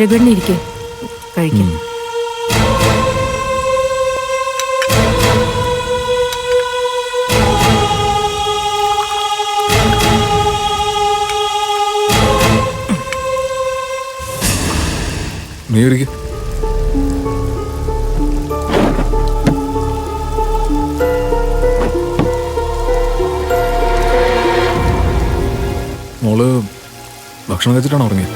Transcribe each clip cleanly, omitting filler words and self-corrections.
രഘുവേട്ടൻ ഇരിക്കേ, കഴിക്കും. നീ ഒരിക്കൽ മോള് ഭക്ഷണം കഴിച്ചിട്ടാണോ ഉറങ്ങിയത്?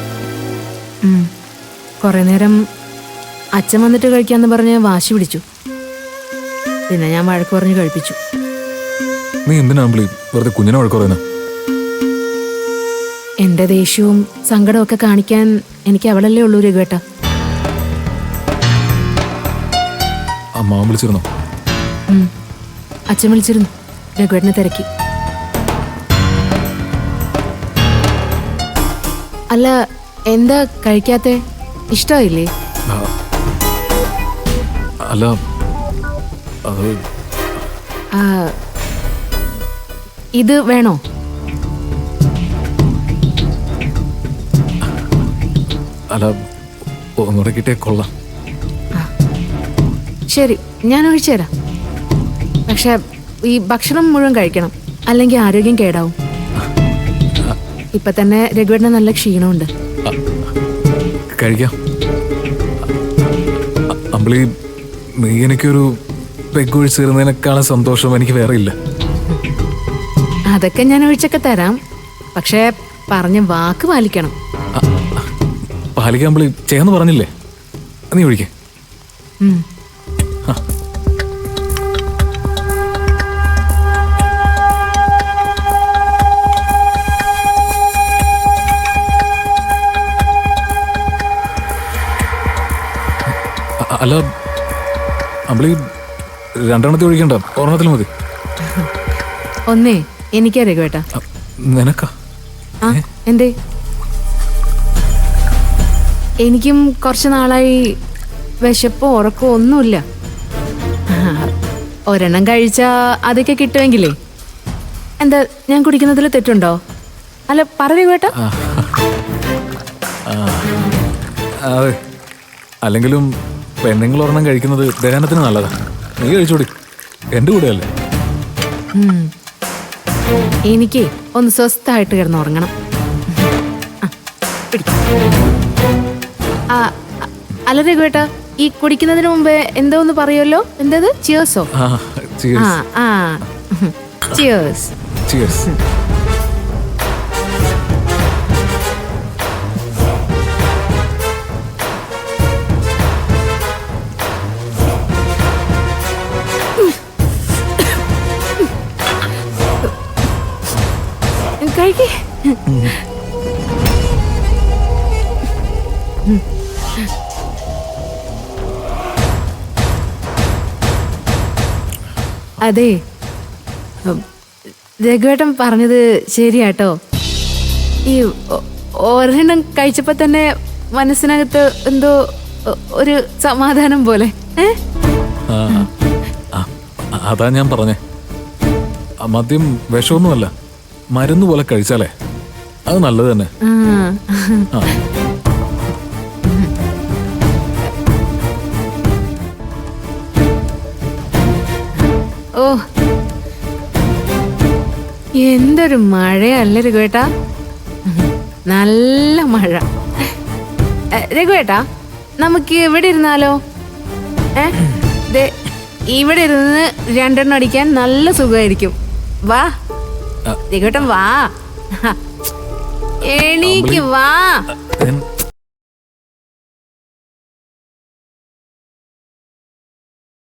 കുറെ നേരം അച്ഛൻ വന്നിട്ട് കഴിക്കാന്ന് പറഞ്ഞ് വാശി പിടിച്ചു. പിന്നെ ഞാൻ വഴക്ക് പറഞ്ഞ് കഴിപ്പിച്ചു. നീ എന്തിനാണ് വെറുതെ കുഞ്ഞിനെ വഴക്ക് പറയുന്നത്? എന്റെ ദേഷ്യവും സങ്കടവും ഒക്കെ കാണിക്കാൻ എനിക്ക് അവളല്ലേ ഉള്ളൂ രഘുവേട്ട. അമ്മ വിളിച്ചിരുന്നോ? അച്ഛൻ വിളിച്ചിരുന്നു, രഘുവേട്ടനെ തിരക്കി. അല്ല, എന്താ കഴിക്കാത്തെ? ഇഷ്ടമായില്ലേ? അല്ല, ഇത് വേണോ? അല്ല, ഒന്നുകൂടെ കിട്ടിയ കൊള്ളാം. ശരി, ഞാൻ ഒഴിച്ചു തരാം. പക്ഷെ ഈ ഭക്ഷണം മുഴുവൻ കഴിക്കണം, അല്ലെങ്കിൽ ആരോഗ്യം കേടാവും. ഇപ്പൊ തന്നെ രഘുവേട്ടന് നല്ല ക്ഷീണമുണ്ട്. കഴിക്കാം. അമ്പിളി, നീ എനിക്കൊരു പെഗ്ഗൊഴിച്ച് തരുന്നതിനേക്കാളും സന്തോഷം എനിക്ക് വേറെ ഇല്ല. അതൊക്കെ ഞാൻ ഒഴിച്ചൊക്കെ തരാം, പക്ഷെ പറഞ്ഞ വാക്ക് പാലിക്കണം. പാലിക്കാൻ അമ്പിളി ചെയ്യാന്ന് പറഞ്ഞില്ലേ? നീ ഒഴിക്കേ. അല്ല അമ്പിളി, രണ്ടെണ്ണത്തിൽ ഒഴിക്കണ്ട, ഒരെണ്ണത്തിൽ മതി. ഒന്നേ എനിക്കാ രഘുവേട്ടാ. നിനക്കാ? എന്തേ? എനിക്കും കുറച്ച് നാളായി വിശപ്പോ ഉറക്കോ ഒന്നുമില്ല. ഒരെണ്ണം കഴിച്ചാ അതൊക്കെ കിട്ടുമെങ്കിലേ. എന്താ ഞാൻ കുടിക്കുന്നതിൽ തെറ്റുണ്ടോ? അല്ല, പറ രഘുവേട്ടാ. അതെ, അല്ലെങ്കിലും പെണ്ണുങ്ങൾ ഒരെണ്ണം കഴിക്കുന്നത് ദഹനത്തിന് നല്ലതാ. നീ കഴിച്ചോടി, എന്റെ കൂടെ അല്ലേ. എനിക്ക് ഒന്ന് സ്വസ്ഥമായിട്ട് കിടന്നുറങ്ങണം. അല്ല രഘുവേട്ടാ, ഈ കുടിക്കുന്നതിന് മുമ്പ് എന്തോ ഒന്ന് പറയുമല്ലോ. എന്തത്? ചിയേഴ്സോ? ചിയേഴ്സ്. ചിയേഴ്സ്. കഴിക്കേ. അതെ, രഘുവേട്ടൻ പറഞ്ഞത് ശരിയാട്ടോ. ഈ ഒരെണ്ണം കഴിച്ചപ്പോ തന്നെ മനസ്സിനകത്ത് എന്തോ ഒരു സമാധാനം പോലെ. അതാ ഞാൻ പറഞ്ഞേ, മദ്യം വിഷമൊന്നുമല്ല, മരുന്ന് പോലെ കഴിച്ചാലേ അത് നല്ലത് തന്നെ. ഓ, എന്തൊരു മഴയല്ലേ രഘുവേട്ടാ, നല്ല മഴ. രഘുവേട്ടാ, നമുക്ക് ഇവിടെ ഇരുന്നാലോ? ഇവിടെ ഇരുന്ന് രണ്ടെണ്ണം അടിക്കാൻ നല്ല സുഖമായിരിക്കും. വാ രഘുവേട്ടൻ, വാ, എണീക്ക്, വാ.